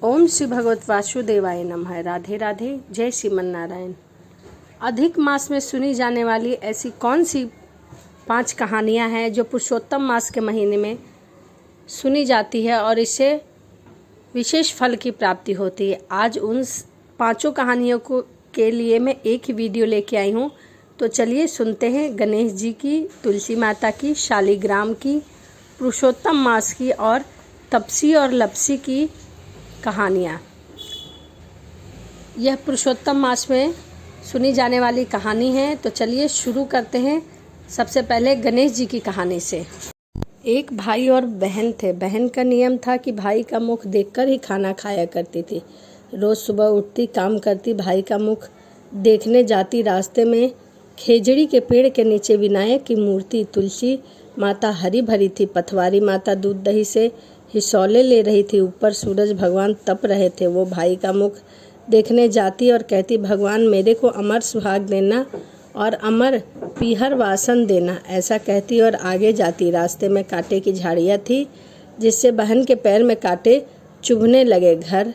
ओम श्री भगवत वासुदेवाय नमः। राधे राधे। जय श्रीमन नारायण। अधिक मास में सुनी जाने वाली ऐसी कौन सी 5 कहानियाँ हैं जो पुरुषोत्तम मास के महीने में सुनी जाती है और इससे विशेष फल की प्राप्ति होती है। आज उन 5 कहानियों के लिए मैं एक ही वीडियो लेके आई हूँ। तो चलिए सुनते हैं गणेश जी की, तुलसी माता की, शालिग्राम की, पुरुषोत्तम मास की और तपसी और लपसी की कहानियाँ। यह पुरुषोत्तम मास में सुनी जाने वाली कहानी है। तो चलिए शुरू करते हैं। सबसे पहले गणेश जी की कहानी से। एक भाई और बहन थे। बहन का नियम था कि भाई का मुख देखकर ही खाना खाया करती थी। रोज़ सुबह उठती, काम करती, भाई का मुख देखने जाती। रास्ते में खेजड़ी के पेड़ के नीचे विनायक की मूर्ति, तुलसी माता हरी भरी थी। पथवारी माता दूध दही से हिसौले ले रही थी। ऊपर सूरज भगवान तप रहे थे। वो भाई का मुख देखने जाती और कहती, भगवान मेरे को अमर सुहाग देना और अमर पीहर वासन देना। ऐसा कहती और आगे जाती। रास्ते में कांटे की झाड़ियाँ थी जिससे बहन के पैर में कांटे चुभने लगे। घर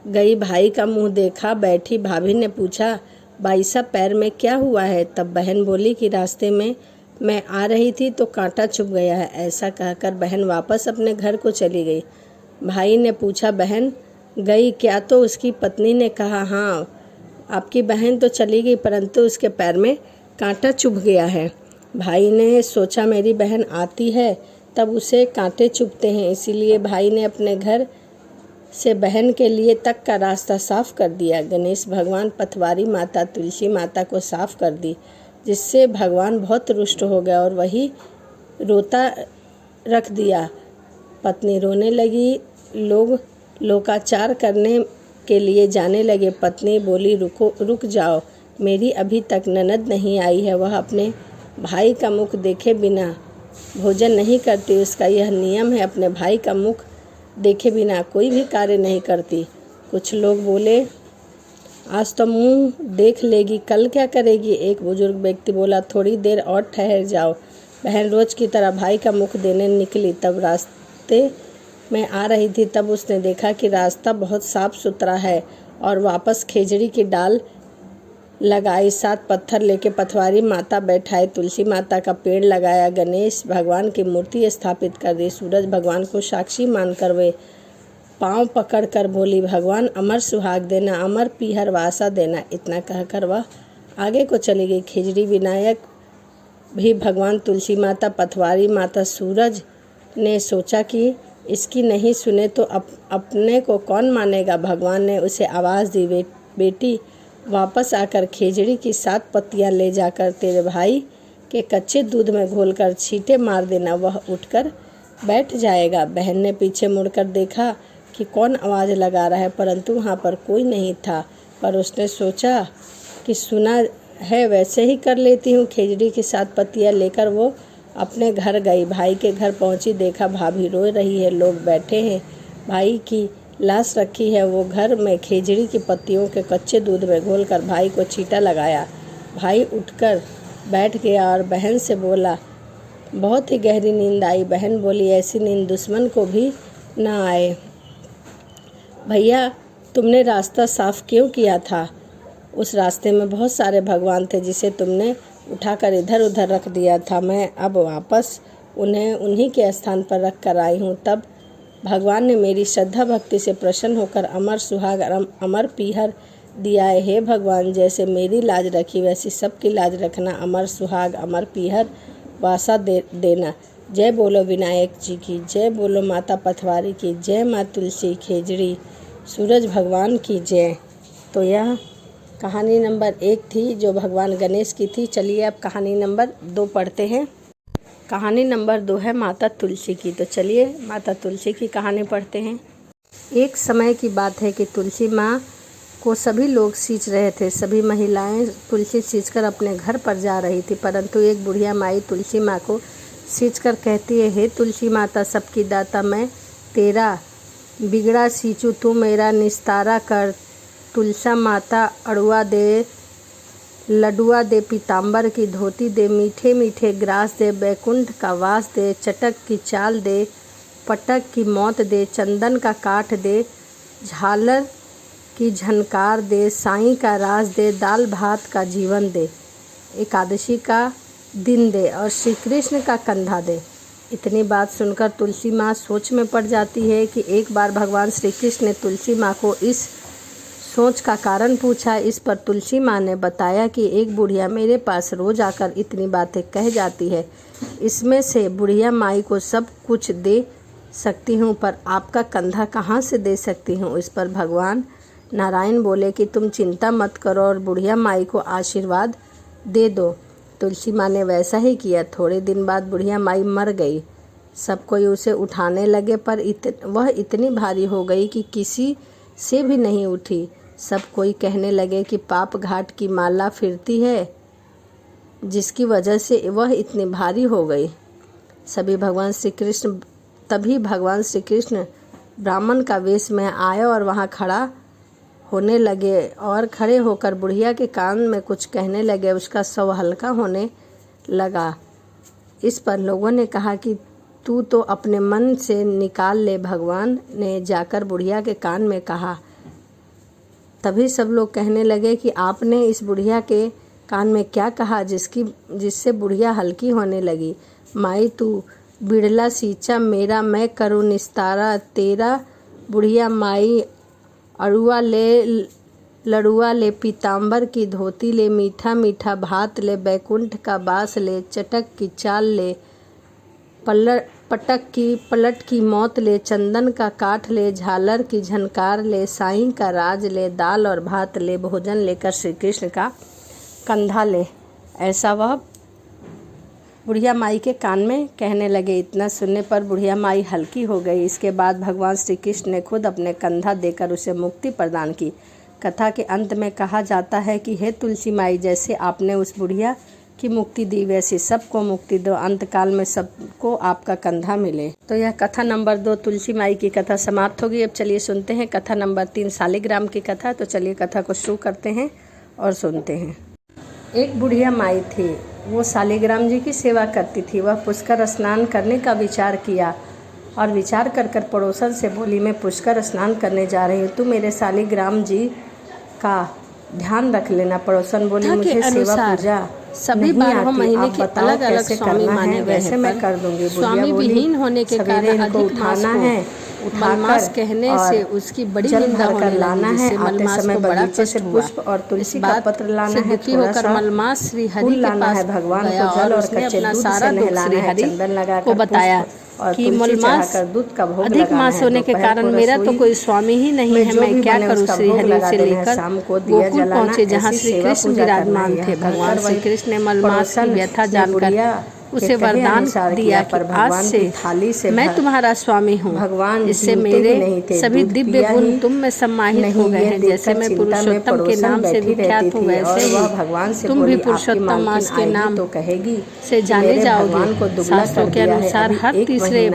गई, भाई का मुंह देखा, बैठी। भाभी ने पूछा, भाई साहब पैर में क्या हुआ है? तब बहन बोली कि रास्ते में मैं आ रही थी तो कांटा चुभ गया है। ऐसा कहकर बहन वापस अपने घर को चली गई। भाई ने पूछा, बहन गई क्या? तो उसकी पत्नी ने कहा, हाँ आपकी बहन तो चली गई परंतु उसके पैर में कांटा चुभ गया है। भाई ने सोचा मेरी बहन आती है तब उसे कांटे चुभते हैं, इसीलिए भाई ने अपने घर से बहन के लिए तक का रास्ता साफ कर दिया। गणेश भगवान, पथवारी माता, तुलसी माता को साफ कर दी, जिससे भगवान बहुत रुष्ट हो गया और वही रोता रख दिया। पत्नी रोने लगी। लोग लोकाचार करने के लिए जाने लगे। पत्नी बोली, रुक जाओ, मेरी अभी तक ननद नहीं आई है। वह अपने भाई का मुख देखे बिना भोजन नहीं करती। उसका यह नियम है, अपने भाई का मुख देखे बिना कोई भी कार्य नहीं करती। कुछ लोग बोले, आज तो मुंह देख लेगी, कल क्या करेगी? एक बुजुर्ग व्यक्ति बोला, थोड़ी देर और ठहर जाओ। बहन रोज की तरह भाई का मुख देने निकली। तब रास्ते में आ रही थी तब उसने देखा कि रास्ता बहुत साफ सुथरा है और वापस खेजड़ी की डाल लगाई। 7 पत्थर लेके पथवारी माता बैठाए। तुलसी माता का पेड़ लगाया। गणेश भगवान की मूर्ति स्थापित कर दी। सूरज भगवान को साक्षी मानकर वे पांव पकड़कर बोली, भगवान अमर सुहाग देना, अमर पीहर वासा देना। इतना कहकर वह आगे को चली गई। खिजड़ी विनायक भी भगवान, तुलसी माता, पथवारी माता, सूरज ने सोचा कि इसकी नहीं सुने तो अपने को कौन मानेगा। भगवान ने उसे आवाज़ दी, बेटी वापस आकर खेजड़ी की 7 पत्तियां ले जाकर तेरे भाई के कच्चे दूध में घोलकर छींटे मार देना, वह उठकर बैठ जाएगा। बहन ने पीछे मुड़कर देखा कि कौन आवाज़ लगा रहा है, परंतु वहाँ पर कोई नहीं था। पर उसने सोचा कि सुना है वैसे ही कर लेती हूँ। खेजड़ी की 7 पत्तियाँ लेकर वो अपने घर गई। भाई के घर पहुँची, देखा भाभी रो रही है, लोग बैठे हैं, भाई की लाश रखी है। वो घर में खेजड़ी की पत्तियों के कच्चे दूध में घोलकर भाई को छींटा लगाया। भाई उठकर बैठ गया और बहन से बोला, बहुत ही गहरी नींद आई। बहन बोली, ऐसी नींद दुश्मन को भी ना आए। भैया तुमने रास्ता साफ क्यों किया था? उस रास्ते में बहुत सारे भगवान थे जिसे तुमने उठाकर इधर उधर रख दिया था। मैं अब वापस उन्हें उन्हीं के स्थान पर रख कर आई हूँ। तब भगवान ने मेरी श्रद्धा भक्ति से प्रसन्न होकर अमर सुहाग अमर पीहर दिया है। हे भगवान, जैसे मेरी लाज रखी वैसी सबकी लाज रखना, अमर सुहाग अमर पीहर वासा देना। जय बोलो विनायक जी की, जय बोलो माता पथवारी की, जय माँ तुलसी, खेजड़ी, सूरज भगवान की जय। तो यह कहानी नंबर 1 थी जो भगवान गणेश की थी। चलिए अब कहानी नंबर 2 पढ़ते हैं। कहानी नंबर 2 है माता तुलसी की। तो चलिए माता तुलसी की कहानी पढ़ते हैं। एक समय की बात है कि तुलसी माँ को सभी लोग सींच रहे थे। सभी महिलाएं तुलसी सींचकर अपने घर पर जा रही थी, परंतु एक बुढ़िया माई तुलसी माँ को सींचकर कहती है, हे तुलसी माता सबकी दाता, मैं तेरा बिगड़ा सींचू, तू मेरा निस्तारा कर। तुलसा माता अड़ुआ दे, लडुआ दे, पीताम्बर की धोती दे, मीठे मीठे ग्रास दे, बैकुंठ का वास दे, चटक की चाल दे, पटक की मौत दे, चंदन का काठ दे, झालर की झनकार दे, साईं का राज दे, दाल भात का जीवन दे, एकादशी का दिन दे और श्री कृष्ण का कंधा दे। इतनी बात सुनकर तुलसी माँ सोच में पड़ जाती है कि एक बार भगवान श्री कृष्ण ने तुलसी माँ को इस सोच का कारण पूछा। इस पर तुलसी माँ ने बताया कि एक बुढ़िया मेरे पास रोज आकर इतनी बातें कह जाती है, इसमें से बुढ़िया माई को सब कुछ दे सकती हूँ पर आपका कंधा कहाँ से दे सकती हूँ। इस पर भगवान नारायण बोले कि तुम चिंता मत करो और बुढ़िया माई को आशीर्वाद दे दो। तुलसी माँ ने वैसा ही किया। थोड़े दिन बाद बुढ़िया माई मर गई। सब कोई उसे उठाने लगे पर वह इतनी भारी हो गई कि किसी से भी नहीं उठी। सब कोई कहने लगे कि पाप घाट की माला फिरती है, जिसकी वजह से वह इतनी भारी हो गई। तभी भगवान श्री कृष्ण ब्राह्मण का वेश में आए और वहाँ खड़ा होने लगे और खड़े होकर बुढ़िया के कान में कुछ कहने लगे। उसका स्वर हल्का होने लगा। इस पर लोगों ने कहा कि तू तो अपने मन से निकाल ले। भगवान ने जाकर बुढ़िया के कान में कहा। तभी सब लोग कहने लगे कि आपने इस बुढ़िया के कान में क्या कहा जिससे बुढ़िया हल्की होने लगी। माई तू बिड़ला सींचा मेरा, मैं करूँ निस्तारा तेरा। बुढ़िया माई अड़ुआ ले, लड़ुआ ले, पीताम्बर की धोती ले, मीठा मीठा भात ले, बैकुंठ का बास ले, चटक की चाल ले, पलट की मौत ले, चंदन का काठ ले, झालर की झनकार ले, साईं का राज ले, दाल और भात ले, भोजन लेकर श्री कृष्ण का कंधा ले। ऐसा वह बुढ़िया माई के कान में कहने लगे। इतना सुनने पर बुढ़िया माई हल्की हो गई। इसके बाद भगवान श्री कृष्ण ने खुद अपने कंधा देकर उसे मुक्ति प्रदान की। कथा के अंत में कहा जाता है कि हे तुलसी माई, जैसे आपने उस बुढ़िया की मुक्ति दी वैसे सबको मुक्ति दो, अंतकाल में सबको आपका कंधा मिले। तो यह कथा नंबर 2 तुलसी माई की कथा समाप्त होगी। अब चलिए सुनते हैं कथा नंबर 3 शालिग्राम की कथा। तो चलिए कथा को शुरू करते हैं और सुनते हैं। एक बुढ़िया माई थी, वो शालिग्राम जी की सेवा करती थी। वह पुष्कर स्नान करने का विचार किया और विचार कर पड़ोसन से बोली, मैं पुष्कर स्नान करने जा रही हूँ, तू मेरे शालिग्राम जी का ध्यान रख लेना। पड़ोसन बोली, मुझे सेवा पूजा सभी 12 महीने के अलग अलग स्वामी माने गए हैं, मैं कर दूंगी। स्वामी विहीन होने के कारण अधिक उठाना है, मलमास कहने से उसकी बड़ी निंदा होने लगी, जिससे मलमास को बड़ा कष्ट हुआ। और तुलसी का पत्र लाना है, दुखी होकर मलमास श्री हरि के पास भगवान को जल और कच्चे दूध से नहलाना है, चंदन लगाकर को बताया कि मलमास अधिक मास होने के कारण मेरा तो कोई स्वामी ही नहीं है, मैं क्या करूं। श्री हरि से लेकर गोकुल पहुंचे, जहाँ श्री कृष्ण विराजमान थे। भगवान श्री कृष्ण ने मलमास की व्यथा जानकर उसे वरदान दिया कि आज से मैं तुम्हारा स्वामी हूँ। इससे मेरे सभी दिव्य गुण तुम में सम्मानित हो गए हैं। जैसे मैं पुरुषोत्तम के नाम से विख्यात हूँ, वैसे ही तुम भी पुरुषोत्तम मास के नाम से जाने जाओगे। शास्त्रों के अनुसार हर तीसरे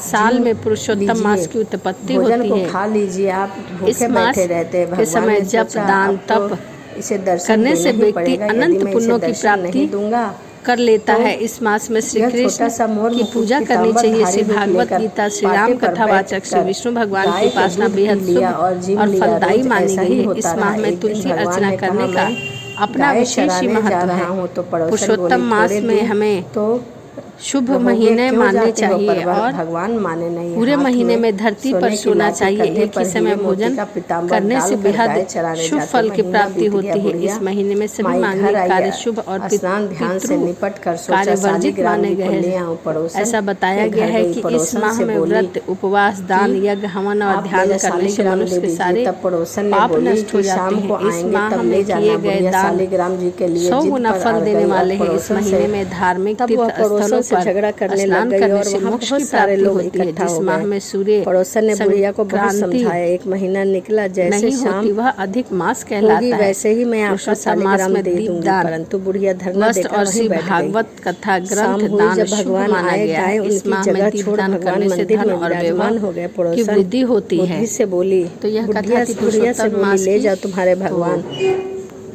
साल में पुरुषोत्तम मास की उत्पत्ति होती है। इस मास के समय जप, दान, तप करने से व्यक्ति अनंत पुण्यों की प्राप्ति कर लेता है। इस मास में श्री कृष्ण की पूजा करनी चाहिए। श्री भागवत गीता, श्री राम कथावाचक श्री विष्णु भगवान की उपासना बेहद शुभ और फलदायी मानी गई है। इस माह में तुलसी अर्चना करने का अपना विशेष ही महत्व है। पुरुषोत्तम मास में हमें शुभ महीने मानने चाहिए और भगवान माने नहीं। पूरे महीने में धरती पर सोना चाहिए। एक ही समय भोजन करने से बेहद शुभ फल की प्राप्ति होती है। इस महीने में सभी मांगलिक कार्य शुभ और कार्य वर्जित माने गए हैं। ऐसा बताया गया है कि इस माह में व्रत, उपवास, दान, यज्ञ, हवन और ध्यान करने से मनुष्य के सारे पाप नष्ट हो जाते हैं। इस माह में किए गए दान 100 गुना फल देने वाले हैं। इस महीने में धार्मिक तीर्थ स्थलों झगड़ा करने लग गई और वहाँ बहुत सारे लोग इकट्ठा हो गए। में सूर्य पड़ोसन ने बुढ़िया को बहुत समझाया। एक महीना निकला, जैसे शाम वह अधिक मास कहलाता है, वैसे ही मैं आपको शालिग्राम दे दूंगी। परंतु बुढ़िया धरना देकर वहीं बैठ गई। भागवत कथा ग्रंथ दान जब भगवान आए गए, उनकी जगह छोड़ भगवान मंदिर में विराजमान हो गए। पड़ोसन वृद्धि होती है से बोली, तो यह कथा बुढ़िया से बोली, ले जाओ तुम्हारे भगवान।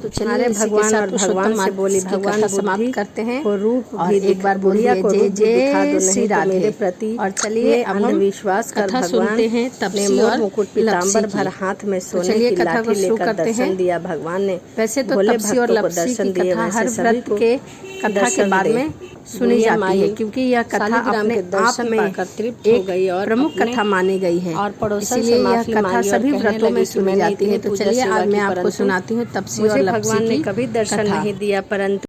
तो चलिए भगवान और भगवान से बोली भगवान समाप्त करते हैं को रूप और एक बार बुढ़िया को जय श्री राधे मेरे प्रति। और चलिए अंधविश्वास कर भगवान सुनते हैं तपसी और मुकुट पीताम्बर भर हाथ में सोने की लाठी लेकर दर्शन दिया भगवान ने। वैसे तो तपसी और लपसी की कथा हर व्रत के कथा के बाद में सुनी जाती है, क्योंकि यह कथा अपने आप में एक प्रमुख कथा मानी गई है और पड़ोसन से यह कथा सभी व्रतों में सुनी जाती है। तो चलिए आज मैं आपको सुनाती हूँ तपसी और लपसी की कभी दर्शन नहीं दिया, परंतु